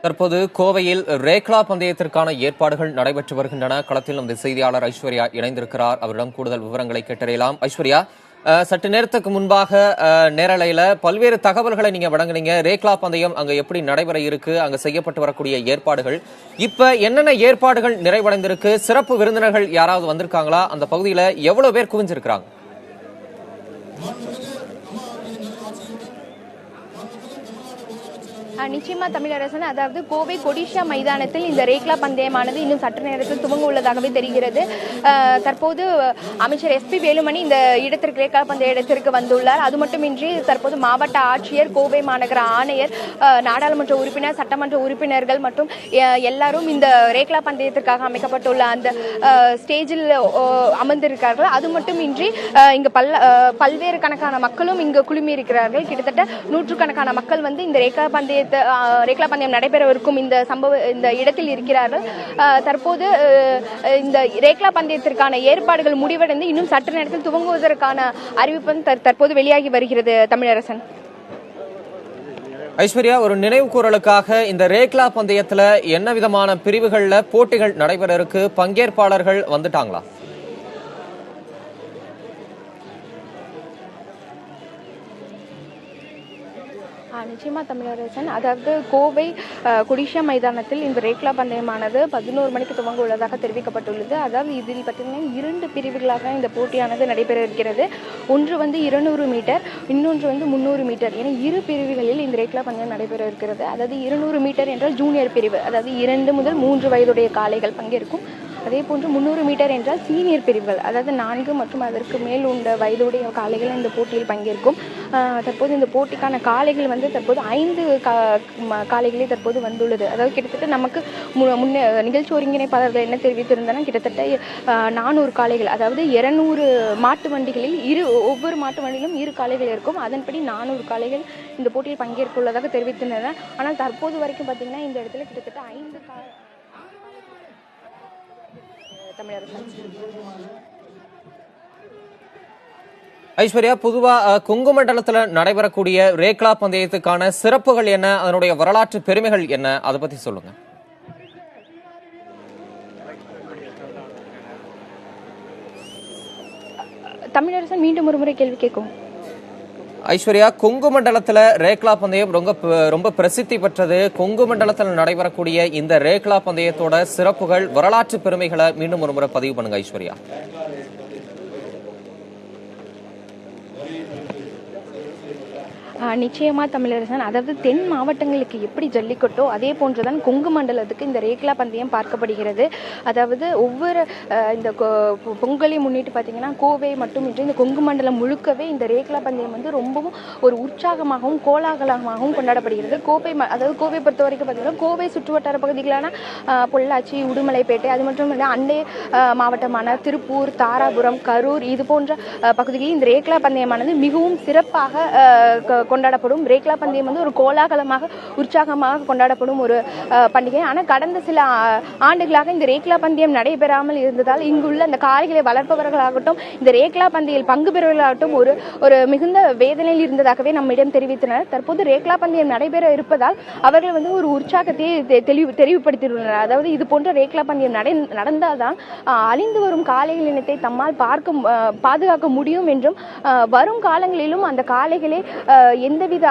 தற்போது கோவையில் ரேக்லா பந்தயத்திற்கான ஏற்பாடுகள் நடைபெற்று வருகின்றன. களத்தில் நமது செய்தியாளர் ஐஸ்வர்யா இணைந்திருக்கிறார். அவரிடம் கூடுதல் விவரங்களை கேட்டறியலாம். ஐஸ்வர்யா, சற்று நேரத்துக்கு முன்பாக நேரலையில பல்வேறு தகவல்களை நீங்க வழங்குனீங்க. ரேக்லா பந்தயம் அங்க எப்படி நடைபெற இருக்கு, அங்க செய்யப்பட்டு வரக்கூடிய ஏற்பாடுகள், இப்ப என்னென்ன ஏற்பாடுகள் நிறைவடைந்திருக்கு, சிறப்பு விருந்தினர்கள் யாராவது வந்திருக்காங்களா, அந்த பகுதியில எவ்வளவு பேர் குவிஞ்சிருக்கிறாங்க? நிச்சயமா தமிழரசன், அதாவது கோவை கொடிஷா மைதானத்தில் இந்த ரேக்லா பந்தயமானது இன்னும் சற்று நேரத்தில் துவங்க உள்ளதாகவே தெரிகிறது. தற்போது அமைச்சர் SP வேலுமணி இந்த இடத்திற்கு ரேக்லா பந்தய இடத்திற்கு வந்துள்ளார். அது மட்டுமின்றி தற்போது மாவட்ட ஆட்சியர், கோவை மாநகர ஆணையர், நாடாளுமன்ற உறுப்பினர், சட்டமன்ற உறுப்பினர்கள் மற்றும் எல்லாரும் இந்த ரேக்லா பந்தயத்திற்காக அமைக்கப்பட்டுள்ள அந்த ஸ்டேஜில் அமர்ந்திருக்கிறார்கள். அது மட்டுமின்றி இங்கு பல்வேறு கணக்கான மக்களும் இங்கு குழுமி இருக்கிறார்கள். கிட்டத்தட்ட நூற்றுக்கணக்கான மக்கள் வந்து இந்த ரேக்லா பந்தயம் நடைபெறவிருக்கும் இந்த இடத்தில் இருக்கிறார்கள். தற்போது இந்த ரேக்லா பந்தயத்திற்கான ஏற்பாடுகள் முடிவடைந்து இன்னும் சற்று நேரத்தில் துவங்குவதற்கான அறிவிப்பு தற்போது வெளியாகி வருகிறது. தமிழரசன். ஐஸ்வர்யா, ஒரு நினைவு கூறலுக்காக இந்த ரேக்லா பந்தயத்துல என்ன விதமான பிரிவுகள்ல போட்டிகள் நடைபெற இருக்கு, பங்கேற்பாளர்கள் வந்துட்டாங்களா? நிச்சயமா தமிழரசன், அதாவது கோவை கொடிஷா மைதானத்தில் இந்த ரேக்லா பந்தயமானது 11 மணிக்கு துவங்க உள்ளதாக தெரிவிக்கப்பட்டுள்ளது. அதாவது இதில் பார்த்தீங்கன்னா 2 பிரிவுகளாக இந்த போட்டியானது நடைபெற இருக்கிறது. ஒன்று வந்து 200 மீட்டர், இன்னொன்று வந்து 300 மீட்டர் என 2 பிரிவுகளில் இந்த ரேக்லா பந்தயம் நடைபெற இருக்கிறது. அதாவது 200 மீட்டர் என்றால் ஜூனியர் பிரிவு, அதாவது 2 முதல் 3 வயதுடைய காளைகள் பங்கேற்கும். அதே போன்று 300 மீட்டர் என்றால் சீனியர் பிரிவுகள், அதாவது 4 மற்றும் அதற்கு மேல் உள்ள வயதுடைய காளைகள் இந்த போட்டியில் பங்கேற்கும். தற்போது இந்த போட்டிக்கான காளைகள் வந்து தற்போது 5 காளைகளே தற்போது வந்துள்ளது. அதாவது கிட்டத்தட்ட நமக்கு நிகழ்ச்சி ஒருங்கிணைப்பாளர்கள் என்ன தெரிவித்திருந்தனர், கிட்டத்தட்ட 400 காளைகள், அதாவது 200 மாட்டு வண்டிகளில் ஒவ்வொரு மாட்டு வண்டியிலும் 2 காளைகள் இருக்கும். அதன்படி 400 காளைகள் இந்த போட்டியில் பங்கேற்க உள்ளதாக தெரிவித்திருந்தனர். ஆனால் தற்போது வரைக்கும் பார்த்தீங்கன்னா இந்த இடத்துல கிட்டத்தட்ட 5 ஐஸ்வர்யா, பொதுவா கொங்கு மண்டலத்துல நடைபெறக்கூடிய ரேக்லா பந்தயத்துக்கான சிறப்புகள் என்ன, அதனுடைய வரலாற்று பெருமைகள் என்ன, அதை பத்தி சொல்லுங்க. தமிழரசன், மீண்டும் ஒரு முறை கேள்வி கேட்கும். ஐஸ்வர்யா, கொங்கு மண்டலத்துல ரேக்லா பந்தயம் ரொம்ப பிரசித்தி பெற்றது. கொங்கு மண்டலத்தில் நடைபெறக்கூடிய இந்த ரேக்லா பந்தயத்தோட சிறப்புகள், வரலாற்று பெருமைகளை மீண்டும் ஒரு முறை பதிவு பண்ணுங்க ஐஸ்வர்யா. நிச்சயமா தமிழரசன், அதாவது தென் மாவட்டங்களுக்கு எப்படி ஜல்லிக்கட்டோ அதே போன்றுதான் கொங்கு மண்டலத்துக்கு இந்த ரேக்லா பந்தயம் பார்க்கப்படுகிறது. அதாவது ஒவ்வொரு இந்த பொங்கலை முன்னிட்டு பார்த்தீங்கன்னா கோவை மட்டுமின்றி இந்த கொங்கு மண்டலம் முழுக்கவே இந்த ரேக்லா பந்தயம் வந்து ரொம்பவும் ஒரு உற்சாகமாகவும் கோலாகலமாகவும் கொண்டாடப்படுகிறது. அதாவது கோவை பொறுத்த வரைக்கும் பார்த்தீங்கன்னா கோவை சுற்றுவட்டார பகுதிகளான பொள்ளாச்சி, உடுமலைப்பேட்டை, அது மட்டும் இல்லை அண்டை மாவட்டமான திருப்பூர், தாராபுரம், கரூர், இது போன்ற பகுதிகளில் இந்த ரேக்லா பந்தயமானது மிகவும் சிறப்பாக கொண்டாடப்படும். ரேக்லா பந்தயம் வந்து ஒரு கோலாகலமாக உற்சாகமாக கொண்டாடப்படும் ஒரு பண்டிகை. ஆனால் கடந்த சில ஆண்டுகளாக இந்த ரேக்லா பந்தயம் நடைபெறாமல் இருந்ததால் இங்குள்ள அந்த காளைகளை வளர்ப்பவர்களாகட்டும், இந்த ரேக்லா பந்தயில் பங்கு பெறுவர்களாகட்டும் ஒரு மிகுந்த வேதனையில் இருந்ததாகவே நம்மிடம் தெரிவித்தனர். தற்போது ரேக்லா பந்தயம் நடைபெற இருப்பதால் அவர்கள் வந்து ஒரு உற்சாகத்தை தெளிவுபடுத்தியுள்ளனர். அதாவது இது போன்ற ரேக்லா பந்தயம் நடந்தால்தான் அழிந்து வரும் காளைகள் இனத்தை தம்மால் பாதுகாக்க முடியும் என்றும், வரும் காலங்களிலும் அந்த காளைகளை எந்தவித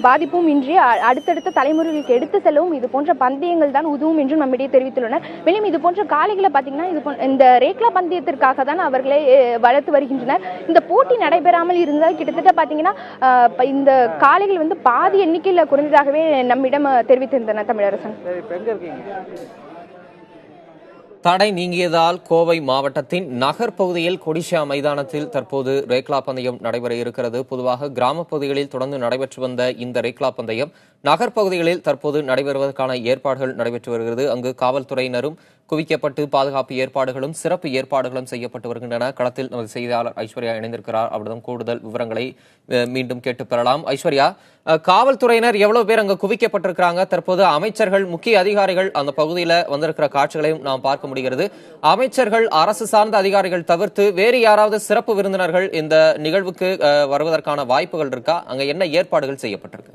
பாதிப்பும் இன்றி அடுத்தடுத்த தலைமுறைகளுக்கு எடுத்து செல்லவும் இது போன்ற பந்தயங்கள் தான் உதவும் என்றும் நம்மிடையே தெரிவித்துள்ளனர். மேலும் இது போன்ற காளைகளை பார்த்தீங்கன்னா இந்த ரேக்லா பந்தயத்திற்காக தான் அவர்களை வளர்த்து வருகின்றனர். இந்த போட்டி நடைபெறாமல் இருந்தால் கிட்டத்தட்ட பார்த்தீங்கன்னா இந்த காளைகள் வந்து பாதி எண்ணிக்கையில் குறைந்ததாகவே நம்மிடம் தெரிவித்திருந்தனர். தமிழரசன். தடை நீங்கியதால் கோவை மாவட்டத்தின் நகர்பகுதியில் கொடிஷா மைதானத்தில் தற்போது ரேக்லா பந்தயம் நடைபெற இருக்கிறது. பொதுவாக கிராம பகுதிகளில் தொடர்ந்து நடைபெற்று வந்த இந்த ரேக்லா பந்தயம் நகர்பகுதிகளில் தற்போது நடைபெறுவதற்கான ஏற்பாடுகள் நடைபெற்று வருகிறது. அங்கு காவல்துறையினரும் குவிக்கப்பட்டு பாதுகாப்பு ஏற்பாடுகளும் சிறப்பு ஏற்பாடுகளும் செய்யப்பட்டு வருகின்றன. களத்தில் நமது செய்தியாளர் ஐஸ்வர்யா இணைந்திருக்கிறார். அவரிடம் கூடுதல் விவரங்களை மீண்டும் கேட்டு பெறலாம். ஐஸ்வர்யா, காவல்துறையினர் எவ்வளவு பேர் அங்கு குவிக்கப்பட்டிருக்கிறாங்க? தற்போது அமைச்சர்கள், முக்கிய அதிகாரிகள் அந்த பகுதியில் வந்திருக்கிற காட்சிகளையும் நாம் பார்க்க முடிகிறது. அமைச்சர்கள், அரசு சார்ந்த அதிகாரிகள் தவிர்த்து வேறு யாராவது சிறப்பு விருந்தினர்கள் இந்த நிகழ்வுக்கு வருவதற்கான வாய்ப்புகள் இருக்கா? அங்க என்ன ஏற்பாடுகள் செய்யப்பட்டிருக்கு?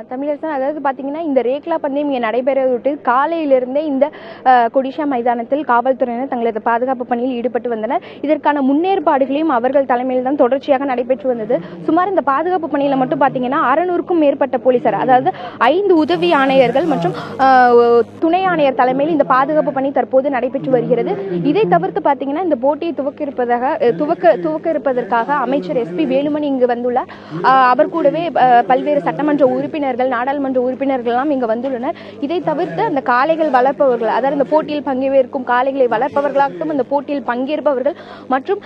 தமிழரசன், அதாவது பார்த்தீங்கன்னா இந்த ரேக்லா பந்தயம் இங்கே நடைபெறவிட்டு காலையிலிருந்தே இந்த கொடிஷா மைதானத்தில் காவல்துறையினர் தங்களது பாதுகாப்பு பணியில் ஈடுபட்டு வந்தனர். இதற்கான முன்னேற்பாடுகளையும் அவர்கள் தலைமையில் தான் தொடர்ச்சியாக நடைபெற்று வந்தது. சுமார் இந்த பாதுகாப்பு பணியில் மட்டும் பார்த்தீங்கன்னா 600க்கும் மேற்பட்ட போலீசார், அதாவது 5 உதவி ஆணையர்கள் மற்றும் துணை ஆணையர் தலைமையில் இந்த பாதுகாப்பு பணி தற்போது நடைபெற்று வருகிறது. இதை தவிர்த்து பார்த்தீங்கன்னா இந்த போட்டியை துவக்க இருப்பதற்காக அமைச்சர் SP வேலுமணி இங்கு வந்துள்ளார். அவர் கூடவே பல்வேறு சட்டமன்ற உறுப்பினர்கள், நாடாளுமன்ற உறுப்பினர்கள் எல்லாம் இங்கு வந்துள்ளனர். இதை தவிர்த்து அந்த காளைகள் வளர்ப்பவர்கள், அதாவது இந்த போட்டியில் பங்கேற்கும் காளைகளை வளர்ப்பவர்களாகட்டும், இந்த போட்டியில் பங்கேற்பவர்கள் மற்றும்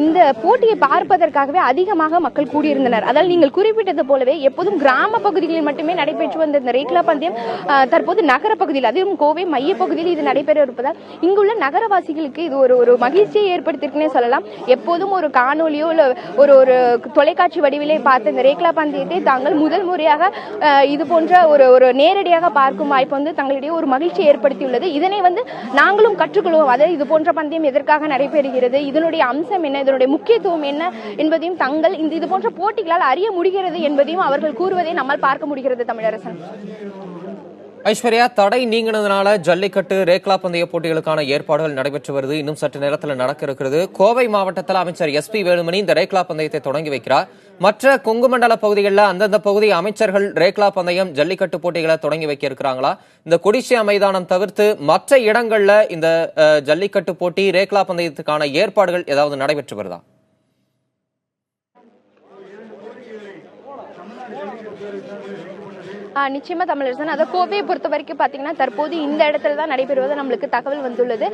இந்த போட்டியை பார்ப்பதற்காகவே அதிகமாக மக்கள் கூடியிருந்தனர். அதாவது நீங்கள் குறிப்பிட்டது போலவே எப்போதும் கிராம பகுதிகளில் மட்டுமே நடைபெற்று வந்த இந்த ரேக்லா பந்தயம் தற்போது நகர பகுதியில், அதுவும் கோவை மைய பகுதியில் இது நடைபெற இருப்பதால் இங்குள்ள நகரவாசிகளுக்கு இது ஒரு மகிழ்ச்சியை ஏற்படுத்தியிருக்குன்னே சொல்லலாம். எப்போதும் ஒரு காணொலியோ இல்லை ஒரு தொலைக்காட்சி வடிவிலே பார்த்த இந்த ரேக்லா பந்தயத்தை தாங்கள் முதல் முறையாக இது போன்ற ஒரு நேரடியாக பார்க்கும் வாய்ப்பு வந்து தங்களிடையே ஒரு மகிழ்ச்சி ஏற்படுத்தியுள்ளது. இதனை வந்து நாங்களும் கற்றுக்கொள்வோம். அதாவது இது போன்ற பந்தயம் எதற்காக நடைபெறுகிறது, இதனுடைய அம்சம் என்ன, இதனுடைய முக்கியத்துவம் என்ன என்பதையும் தங்கள் இது போன்ற போட்டிகளால் அறிய முடிகிறது என்பதையும் அவர்கள் கூறுவதை நம்மால் பார்க்க முடிகிறது. தமிழரசன். ஐஸ்வர்யா, தடை நீங்கினதுனால ஜல்லிக்கட்டு, ரேக்லா பந்தய போட்டிகளுக்கான ஏற்பாடுகள் நடைபெற்று வருது. இன்னும் சற்று நேரத்தில் நடக்க இருக்கிறது. கோவை மாவட்டத்தில் அமைச்சர் SP வேலுமணி இந்த ரேக்லா பந்தயத்தை தொடங்கி வைக்கிறார். மற்ற கொங்கு மண்டல பகுதிகளில் அந்தந்த பகுதி அமைச்சர்கள் ரேக்லா பந்தயம், ஜல்லிக்கட்டு போட்டிகளை தொடங்கி வைக்க இருக்கிறாங்களா? இந்த கொடிஷியா மைதானம் தவிர்த்து மற்ற இடங்கள்ல இந்த ஜல்லிக்கட்டு போட்டி, ரேக்லா பந்தயத்துக்கான ஏற்பாடுகள் ஏதாவது நடைபெற்று வருதா? நிச்சயமா தமிழரசன், அதை கோவையை பொறுத்த வரைக்கும் பார்த்தீங்கன்னா தற்போது இந்த இடத்துல தான் நடைபெறுவது நம்மளுக்கு தகவல் வந்துள்ளது.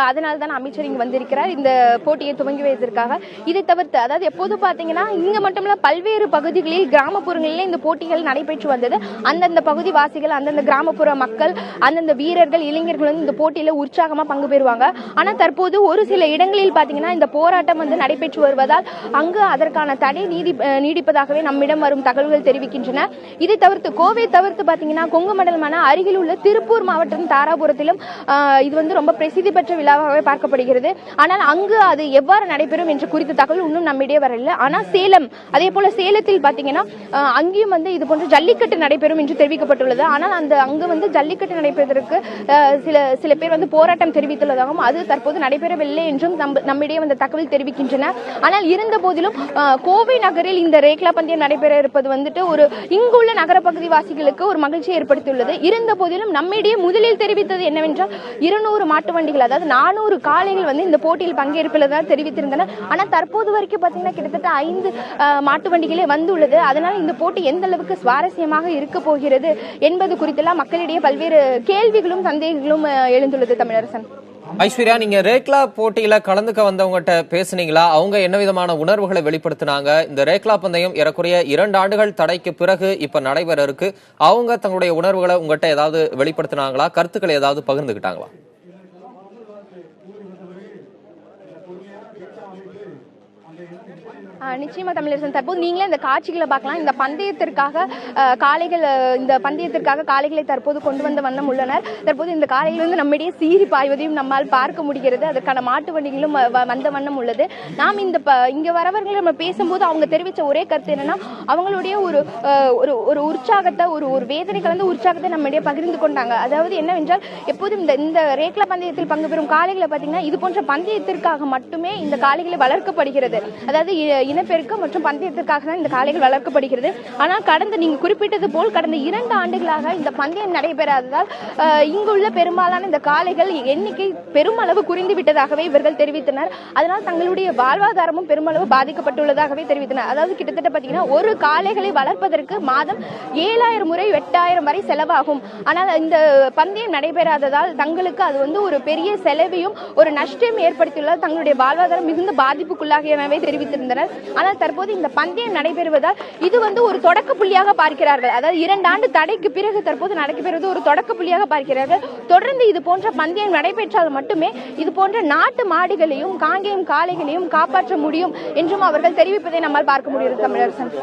அதனால தான் அமைச்சர் இங்கு வந்திருக்கிறார் இந்த போட்டியை துவங்கி வைப்பதற்காக. இதை தவிர்த்து, அதாவது எப்போதும் பார்த்தீங்கன்னா இங்க மட்டுமல்ல பல்வேறு பகுதிகளில், கிராமப்புறங்களில் இந்த போட்டிகள் நடைபெற்று வந்தது. அந்தந்த பகுதி வாசிகள், அந்தந்த கிராமப்புற மக்கள், அந்தந்த வீரர்கள், இளைஞர்கள் வந்து இந்த போட்டியில உற்சாகமா பங்கு பெறுவாங்க. ஆனால் தற்போது ஒரு சில இடங்களில் பார்த்தீங்கன்னா இந்த போராட்டம் வந்து நடைபெற்று வருவதால் அங்கு அதற்கான தடை நீடிப்பதாகவே நம்மிடம் வரும் தகவல்கள் தெரிவிக்கின்றன. இதை தவிர்த்து கோவை தவிர்த்து பாத்தீங்கன்னா கொங்கு மண்டலமான அருகில் உள்ள திருப்பூர் மாவட்டம் தாராபுரத்திலும் இது வந்து ரொம்ப பிரசித்தி பெற்ற விழாவாகவே பார்க்கப்படுகிறது. ஆனால் அங்கு அது எவ்வாறு நடைபெறும் என்ற குறித்த தகவல் இன்னும் நம்மிடையே வரல. ஆனால் சேலம், அதே போல சேலத்தில் பாத்தீங்கன்னா அங்கேயும் வந்து இது போன்ற ஜல்லிக்கட்டு நடைபெறும் என்று தெரிவிக்கப்பட்டுள்ளது. ஆனால் அங்கு வந்து ஜல்லிக்கட்டு நடைபெறுவதற்கு சில பேர் வந்து போராட்டம் தெரிவித்துள்ளதாகவும் அது தற்போது நடைபெறவில்லை என்றும் நம்மிடையே வந்த தகவல் தெரிவிக்கின்றன. ஆனால் இருந்த போதிலும் கோவை நகரில் இந்த ரேக்லா பந்தயம் நடைபெற இருப்பது வந்துட்டு இங்குள்ள நகர பகுதி வாசிகளுக்கு ஒரு மகிழ்ச்சியை ஏற்படுத்தியுள்ளது. இருந்த போதிலும் நம்மிடையே முதலில் தெரிவித்தது என்னவென்றால் 200 மாட்டு வண்டிகள், அதாவது 400 காளைகள் வந்து இந்த போட்டியில் பங்கேற்பதாக தெரிவித்திருந்தன. ஆனால் தற்போது வரைக்கும் பார்த்தீங்கன்னா கிட்டத்தட்ட 5 மாட்டு வண்டிகளே வந்துள்ளது. அதனால் இந்த போட்டி எந்த அளவுக்கு சுவாரஸ்யமாக இருக்க போகிறது என்பது குறித்தெல்லாம் மக்களிடையே பல்வேறு கேள்விகளும் சந்தேகங்களும் எழுந்துள்ளது. தமிழரசன். ஐஸ்வர்யா, நீங்க ரேக்லா போட்டியில கலந்துக்க வந்தவங்ககிட்ட பேசுனீங்களா? அவங்க என்ன விதமான உணர்வுகளை வெளிப்படுத்தினாங்க? இந்த ரேக்லா பந்தயம் ஏறக்குறைய 2 ஆண்டுகள் தடைக்கு பிறகு இப்ப நடைபெற இருக்கு. அவங்க தங்களுடைய உணர்வுகளை உங்ககிட்ட ஏதாவது வெளிப்படுத்தினாங்களா? கருத்துக்களை ஏதாவது பகிர்ந்துகிட்டாங்களா? நிச்சயமா தமிழரசன், தற்போது நீங்களே இந்த காட்சிகளை பார்க்கலாம். இந்த பந்தயத்திற்காக காளைகளை தற்போது கொண்டு வந்த வண்ணம் உள்ளனர். தற்போது இந்த காளைகள் வந்து நம்மிடையே சீறி பாய்வதையும் நம்மால் பார்க்க முடிகிறது. அதற்கான மாட்டு வண்டிகளும் வந்த வண்ணம் உள்ளது. நாம் இங்க வரவர்களை நம்ம பேசும்போது அவங்க தெரிவித்த ஒரே கருத்து என்னன்னா, அவங்களுடைய ஒரு உற்சாகத்தை, ஒரு வேதனை கலந்த உற்சாகத்தை நம்மிடையே பகிர்ந்து கொண்டாங்க. அதாவது என்னவென்றால், எப்போதும் இந்த ரேக்லா பந்தயத்தில் பங்கு பெறும் காளைகளை பார்த்தீங்கன்னா இது போன்ற பந்தயத்திற்காக மட்டுமே இந்த காளைகளை வளர்க்கப்படுகிறது. அதாவது இனப்பெருக்கம் மற்றும் பந்தயத்திற்காக தான் இந்த காளைகள் வளர்க்கப்படுகிறது. ஆனால் நீங்க குறிப்பிட்டது போல் கடந்த 2 ஆண்டுகளாக இந்த பந்தயம் நடைபெறாததால் இங்குள்ள பெரும்பாலான இந்த காளைகள் எண்ணிக்கை பெருமளவு குறைந்து விட்டதாகவே இவர்கள் தெரிவித்தனர். அதனால் தங்களுடைய வாழ்வாதாரமும் பெருமளவு பாதிக்கப்பட்டுள்ளதாகவே தெரிவித்தனர். அதாவது கிட்டத்தட்ட பார்த்தீங்கன்னா ஒரு காளைகளை வளர்ப்பதற்கு மாதம் 7000 முறை 8000 வரை செலவாகும். ஆனால் இந்த பந்தயம் நடைபெறாததால் தங்களுக்கு அது வந்து ஒரு பெரிய செலவையும் ஒரு நஷ்டம் ஏற்படுத்தியுள்ளதால் தங்களுடைய வாழ்வாதாரம் மிகுந்த பாதிப்புக்குள்ளாகியனவே தெரிவித்திருந்தனர். ஆனால் தற்போது இந்த பந்தயம் நடைபெறுவதால் இது வந்து ஒரு தொடக்க புள்ளியாக பார்க்கிறார்கள். அதாவது 2 ஆண்டு தடைக்கு பிறகு தற்போது நடைபெறுவது ஒரு தொடக்க புள்ளியாக பார்க்கிறார்கள். தொடர்ந்து இது போன்ற பந்தயம் நடைபெற்றால் மட்டுமே இது போன்ற நாட்டு மாடுகளையும் காங்கேயம் காளைகளையும் காப்பாற்ற முடியும் என்றும் அவர்கள் தெரிவிப்பதை நம்மால் பார்க்க முடியும். தமிழரசன்.